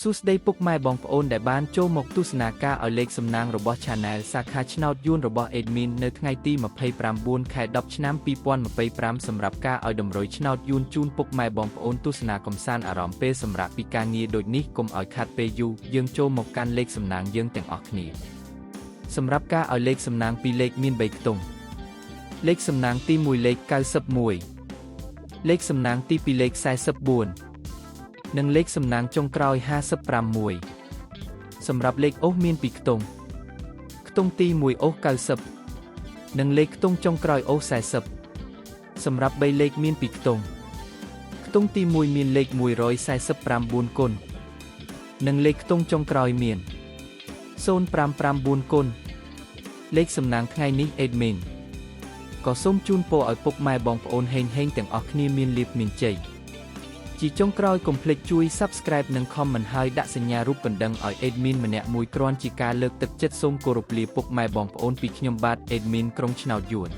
សួស្តីពុកម៉ែបងប្អូនដែលបានចូលមកទស្សនាការឲ្យលេខសំណាងរបស់ Channel សាខាឆ្នោតយួនរបស់ Admin នៅថ្ងៃទី29 ខែ 10 ឆ្នាំ 2025 សម្រាប់ការឲ្យតម្រុយឆ្នោតយួនជូនពុកម៉ែបងប្អូនទស្សនាកំសាន្តអារម្មណ៍ពេលសម្រាប់ពីការងារដូចនេះកុំឲ្យខាត់ពេលយូរយើងចូលមកកាន់លេខសំណាងយើងទាំងអស់គ្នាសម្រាប់ការឲ្យលេខសំណាងពីរលេខមាន3ខ្ទង់លេខសំណាងទី1លេខ91លេខសំណាងទី2លេខ44និងលេខសំណាងចុងក្រោយ55សម្រាប់លេខអូសមាន2ខ្ទង់ខ្ទង់ទី1អូស90និងលេខខ្ទង់ចុងក្រោយអូស40សម្រាប់3លេខមាន2ខ្ទង់ខ្ទង់ទី1មានលេខ149គុណនិងលេខខ្ទង់ចុងក្រោយមាន0559គុណលេខសំណាងថ្ងៃនេះ Admin ក៏សូមជូនពរឲ្យពុកម៉ែបងប្អូនហេងទាំងអស់គ្នាមានលាភមានជ័យជាចុងក្រោយកុំភ្លេចជួយ Subscribe និង Comment ហើយដាក់សញ្ញារូបកណ្ដឹងឲ្យ Admin ម្នាក់មួយគ្រាន់ជាការលើកទឹកចិត្តសូមគោរពលាពុកម៉ែបងប្អូនពីខ្ញុំបាទ Admin ក្រុងឆ្នោតយួន